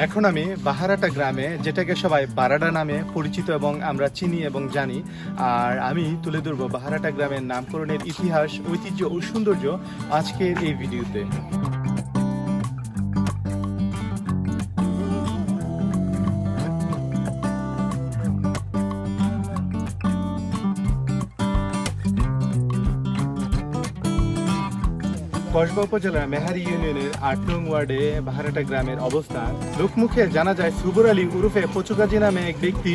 এখন আমি বাহারাটা গ্রামে, যেটাকে সবাই বারাডা নামে পরিচিত এবং আমরা চিনি এবং জানি। আর আমি তুলে ধরবো বাহারাটা গ্রামের নামকরণের ইতিহাস, ঐতিহ্য ও সৌন্দর্য আজকের এই ভিডিওতে। কসবা উপজেলার মেহারি ইউনিয়নের ৮ নং ওয়ার্ডে বাহারাটা গ্রামের অবস্থান। লোকমুখে জানা যায় সুবর আলী উরুফে পচুকাজি নামে এক ব্যক্তি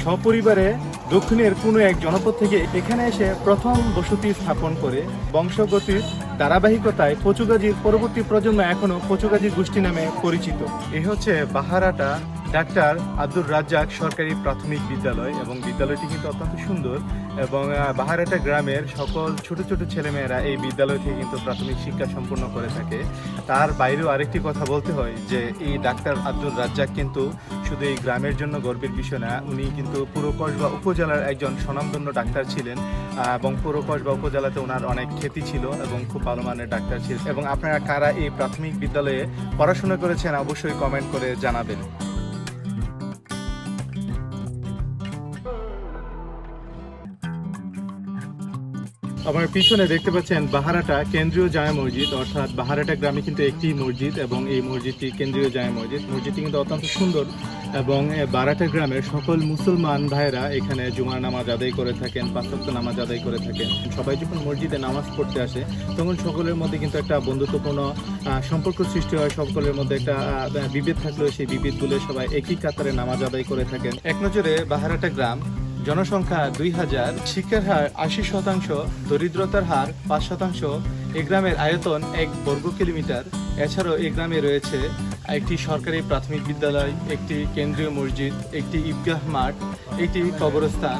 সপরিবারে দক্ষিণের কোনো এক জনপদ থেকে এখানে এসে প্রথম বসতি স্থাপন করে। বংশগতির ধারাবাহিকতায় পচুকাজির পরবর্তী প্রজন্ম এখনো পচুকাজি গোষ্ঠী নামে পরিচিত। এই হচ্ছে বাহারাটা ডাক্তার আব্দুর রাজ্জাক সরকারি প্রাথমিক বিদ্যালয়, এবং বিদ্যালয়টি কিন্তু অত্যন্ত সুন্দর। এবং বাহারাটা গ্রামের সকল ছোট ছোট ছেলেমেয়েরা এই বিদ্যালয় থেকে কিন্তু প্রাথমিক শিক্ষা সম্পূর্ণ করে থাকে। তার বাইরেও আরেকটি কথা বলতে হয় যে এই ডাক্তার আব্দুর রাজ্জাক কিন্তু শুধু এই গ্রামের জন্য গর্বের বিষয় না, উনি কিন্তু পুরো কসবা উপজেলার একজন স্বনামধন্য ডাক্তার ছিলেন। এবং পুরো কসবা উপজেলাতে ওনার অনেক খ্যাতি ছিল এবং খুব ভালো মানের ডাক্তার ছিলেন। এবং আপনারা কারা এই প্রাথমিক বিদ্যালয়ে পড়াশোনা করেছেন অবশ্যই কমেন্ট করে জানাবেন। আমার পিছনে দেখতে পাচ্ছেন বাহারাটা কেন্দ্রীয় জামে মসজিদ, অর্থাৎ বাহারাটা গ্রামে কিন্তু একটি মসজিদ এবং এই মসজিদটি কেন্দ্রীয় জামে মসজিদ। মসজিদটি কিন্তু অত্যন্ত সুন্দর এবং বাহারাটা গ্রামের সকল মুসলমান ভাইরা এখানে জুমার নামাজ আদায় করে থাকেন, পাঁচ ওয়াক্ত নামাজ আদায় করে থাকেন। সবাই যখন মসজিদে নামাজ পড়তে আসে তখন সকলের মধ্যে কিন্তু একটা বন্ধুত্বপূর্ণ সম্পর্ক সৃষ্টি হয়। সকলের মধ্যে একটা বিভেদ থাকলেও সেই বিভেদগুলো সবাই একই কাতারে নামাজ আদায় করে থাকেন। এক নজরে বাহারাটা গ্রাম, জনসংখ্যা ২০০০, শিক্ষার হার ৮০%, দরিদ্রতার হার ৫%। এই গ্রামের আয়তন ১ বর্গ কিলোমিটার। এছাড়াও এই গ্রামে রয়েছে একটি সরকারি প্রাথমিক বিদ্যালয়, একটি কেন্দ্রীয় মসজিদ, একটি ঈদগাহ মাঠ, একটি কবরস্থান।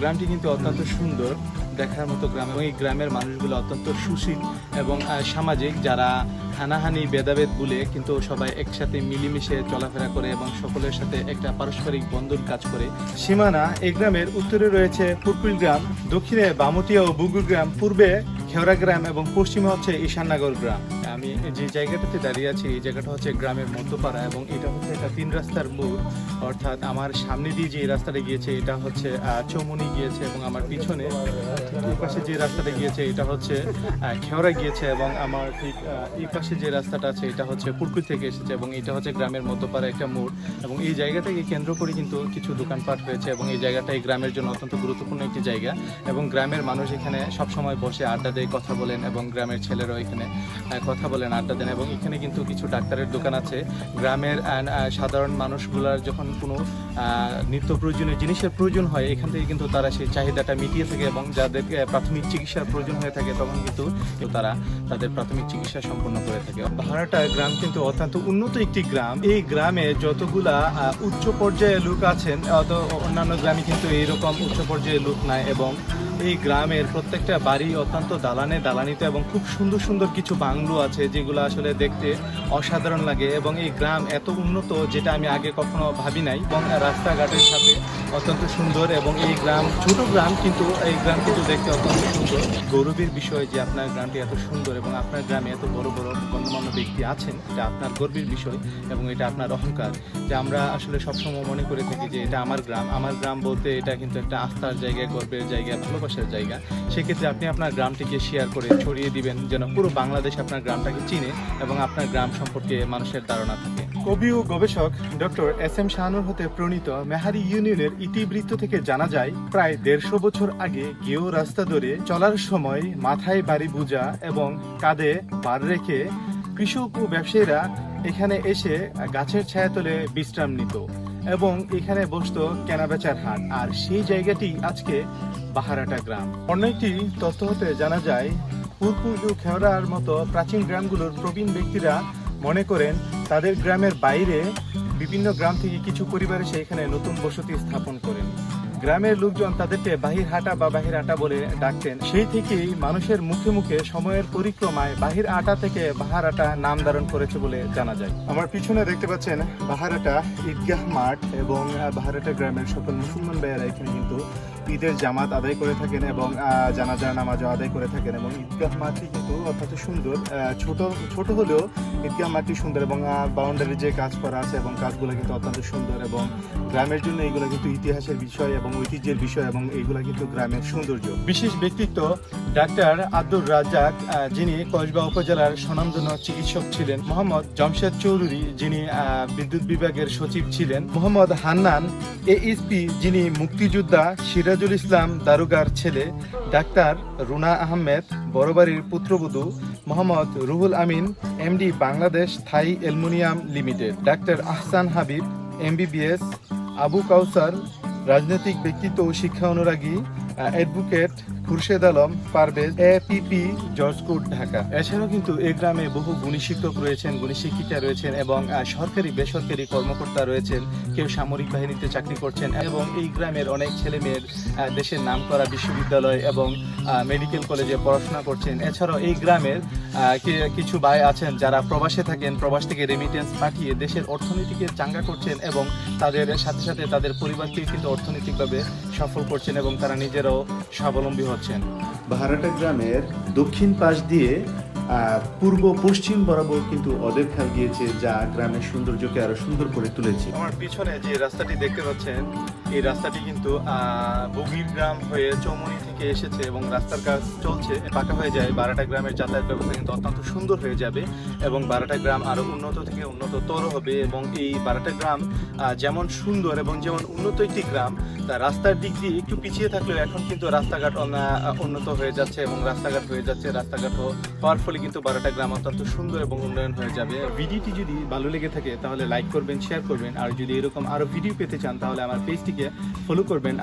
গ্রামটি কিন্তু অত্যন্ত সুন্দর, দেখার মতো গ্রাম। এবং এই গ্রামের মানুষগুলো অত্যন্ত সুশীল এবং সামাজিক, যারা হানাহানি ভেদাভেদ ভুলে কিন্তু সবাই একসাথে মিলেমিশে চলাফেরা করে এবং সকলের সাথে একটা পারস্পরিক বন্ধন কাজ করে। সীমানা এই গ্রামের উত্তরে রয়েছে পুরকুল গ্রাম, দক্ষিণে বামুটিয়া ও বুগুর গ্রাম, পূর্বে খেওড়া গ্রাম এবং পশ্চিমে হচ্ছে ঈশাননগর গ্রাম। আমি যে জায়গাটাতে দাঁড়িয়ে আছি এই জায়গাটা হচ্ছে গ্রামের মধ্যপাড়া এবং এটা হচ্ছে একটা ৩ রাস্তার মোড়। অর্থাৎ আমার সামনে দিয়ে যে রাস্তাটা গিয়েছে এটা হচ্ছে চৌমনি গিয়েছে, এবং আমার পিছনে এই পাশে যে রাস্তাটা গিয়েছে এটা হচ্ছে খেওড়া গিয়েছে, এবং আমার ঠিক এই পাশে যে রাস্তাটা আছে এটা হচ্ছে পুরকুল থেকে এসেছে। এবং এটা হচ্ছে গ্রামের মধ্যপাড়া একটা মোড়, এবং এই জায়গাটাকে কেন্দ্র করে কিন্তু কিছু দোকানপাট হয়েছে। এবং এই জায়গাটা এই গ্রামের জন্য অত্যন্ত গুরুত্বপূর্ণ একটি জায়গা, এবং গ্রামের মানুষ এখানে সবসময় বসে আড্ডা দেয়, কথা বলেন, এবং গ্রামের ছেলেরাও এখানে কথা বলেন, আড্ডা দেন। এবং এখানে কিন্তু কিছু ডাক্তারের দোকান আছে। গ্রামের সাধারণ মানুষগুলার যখন কোনো নিত্য প্রয়োজনীয় জিনিসের প্রয়োজন হয় এখান থেকে কিন্তু তারা সেই চাহিদাটা মিটিয়ে থাকে, এবং যাদের প্রাথমিক চিকিৎসার প্রয়োজন হয়ে থাকে তখন কিন্তু তারা তাদের প্রাথমিক চিকিৎসা সম্পন্ন করে থাকে। বাহারাটা গ্রাম কিন্তু অত্যন্ত উন্নত একটি গ্রাম। এই গ্রামে যতগুলা উচ্চ পর্যায়ে লোক আছেন, অন্যান্য গ্রামে কিন্তু এইরকম উচ্চ পর্যায়ে লোক নাই। এবং এই গ্রামের প্রত্যেকটা বাড়ি অত্যন্ত দালানিতে এবং খুব সুন্দর সুন্দর কিছু বাংলো আছে যেগুলো আসলে দেখতে অসাধারণ লাগে। এবং এই গ্রাম এত উন্নত যেটা আমি আগে কখনো ভাবি নাই, এবং রাস্তাঘাটের সাথে অত্যন্ত সুন্দর। এবং এই গ্রাম ছোট গ্রাম, কিন্তু এই গ্রাম কিন্তু দেখতে অত্যন্ত সুন্দর। গৌরবের বিষয় যে আপনার গ্রামটি এত সুন্দর এবং আপনার গ্রামে এত বড় বড় গণ্যমান্য ব্যক্তি আছেন, এটা আপনার গর্বের বিষয় এবং এটা আপনার অহংকার। যে আমরা আসলে সবসময় মনে করে থাকি যে এটা আমার গ্রাম। আমার গ্রাম বলতে এটা কিন্তু একটা আস্থার জায়গা, গর্বের জায়গা, ভালোবাসার জায়গা। সেক্ষেত্রে আপনি আপনার গ্রামটিকে শেয়ার করে ছড়িয়ে দিবেন যেন পুরো বাংলাদেশ আপনার গ্রামটাকে চিনে এবং আপনার গ্রাম সম্পর্কে মানুষের ধারণা থাকে। কবি ও গবেষক ডক্টর এস.এম. শাহানুর হতে প্রণীত মেহারি ইউনিয়নের ইতিবৃত্ত থেকে জানা যায়, প্রায় ১৫০ বছর আগে গেও রাস্তা ধরে চলার সময় মাথায় বাড়ি বোঝা এবং কাঁধে ভার রেখে কৃষক ও ব্যবসায়ীরা এখানে এসে গাছের ছায়াতলে বিশ্রাম নিত এবং এখানে বসতো কেনাবেচার হাট। আর সেই জায়গাটি আজকে বাহারাটা গ্রাম। অন্য একটি তথ্য হতে জানা যায়, পুরকুল ও খেওড়ার মতো প্রাচীন গ্রামগুলোর প্রবীণ ব্যক্তিরা মনে করেন তাদের গ্রামের বাইরে বিভিন্ন গ্রাম থেকে কিছু পরিবার এসে এখানে নতুন বসতি স্থাপন করেন। গ্রামের লোকজন তাদেরকে বাহির হাটা বা বাহির আটা বলে ডাকতেন। সেই থেকেই মানুষের মুখে মুখে সময়ের পরিক্রমায় বাহির আটা থেকে বাহার আটা নাম ধারণ করেছে বলে জানা যায়। আমার পিছনে দেখতে পাচ্ছেন বাহারাটা ঈদগাহ মাঠ, এবং বাহারাটা গ্রামের সকল মুসলমান ভাইয়েরা এখানে কিন্তু ঈদের জামাত আদায় করে থাকেন এবং জানাজা নামাজও আদায় করে থাকেন। এবং ঈদগাহ মাঠটি কিন্তু অত্যন্ত সুন্দর, ছোট হলেও ঈদগাহ মাঠটি সুন্দর, এবং বাউন্ডারি যে কাজ করা আছে এবং কাজগুলো কিন্তু অত্যন্ত সুন্দর, এবং গ্রামের জন্য এইগুলো কিন্তু ইতিহাসের বিষয় এবং ঐতিহ্যের বিষয়, এবং এইগুলো কিন্তু গ্রামের সৌন্দর্য। বিশেষ ব্যক্তিত্ব ডাক্তার আব্দুর রাজ্জাক, যিনি কসবা উপজেলার স্বনামধন্য চিকিৎসক ছিলেন, মোহাম্মদ জমশেদ চৌধুরী, যিনি বিদ্যুৎ বিভাগের সচিব ছিলেন, মোহাম্মদ হান্নান এইচপি, যিনি মুক্তিযোদ্ধা, সিরাজুল ইসলাম দারোগার ছেলে, ডাক্তার রুনা আহমেদ বড়বাড়ির পুত্রবধূ, Mohammad Ruhul Amin MD Bangladesh Thai aluminium limited, ডাক্তার আহসান হাবিব এমবিবিএস, আবু কাউসার রাজনৈতিক ব্যক্তিত্ব ও শিক্ষা অনুরাগী, advocate Khurshed Alam Parvez, APP judge court, Dhaka. এছাড়াও কিন্তু এই গ্রামে বহু গুণী শিক্ষক রয়েছেন, গুণী শিক্ষিকা রয়েছেন, এবং সরকারি বেসরকারি কর্মকর্তা রয়েছেন, কেউ সামরিক বাহিনীতে চাকরি করছেন, এবং এই গ্রামের অনেক ছেলে মেয়ের দেশের নামকরা বিশ্ববিদ্যালয় এবং মেডিকেল কলেজে পড়াশোনা করছেন। এছাড়াও এই গ্রামের কিছু ভাই আছেন যারা প্রবাসে থাকেন, প্রবাস থেকে রেমিটেন্স পাঠিয়ে দেশের অর্থনীতিকে চাঙ্গা করছেন, এবং তাদের সাথে সাথে তাদের পরিবারকে কিন্তু অর্থনৈতিকভাবে সফল করছেন, এবং তারা নিজেরাও স্বাবলম্বী হচ্ছেন। বাহারাটা গ্রামের দক্ষিণ পাশ দিয়ে পূর্ব পশ্চিম বরাবর কিন্তু ওদের খাল গিয়েছে, যা গ্রামের সৌন্দর্যকে আরো সুন্দর করে তুলেছে। আমার পিছনে যে রাস্তাটি দেখতে পাচ্ছেন, এই রাস্তাটি কিন্তু বগির গ্রাম হয়ে চৌমনি থেকে এসেছে, এবং রাস্তার কাজ চলছে, পাকা হয়ে যায়। বারাটা গ্রামের যাতায়াত ব্যবস্থা কিন্তু অত্যন্ত সুন্দর হয়ে যাবে, এবং বারাটা গ্রাম আরো উন্নত থেকে উন্নততর হবে। এবং এই বারাটা গ্রাম যেমন সুন্দর এবং যেমন উন্নত একটি গ্রাম, তা রাস্তার দিক দিয়ে একটু পিছিয়ে থাকলেও এখন কিন্তু রাস্তাঘাট উন্নত হয়ে যাচ্ছে, এবং রাস্তাঘাট হয়ে যাচ্ছে। রাস্তাঘাট হওয়ার ফলে কিন্তু বারাটা গ্রাম অত্যন্ত সুন্দর এবং উন্নয়ন হয়ে যাবে। ভিডিওটি যদি ভালো লেগে থাকে তাহলে লাইক করবেন, শেয়ার করবেন, আর যদি এরকম আরো ভিডিও পেতে চান তাহলে আমার পেজটিকে ফলো করবেন।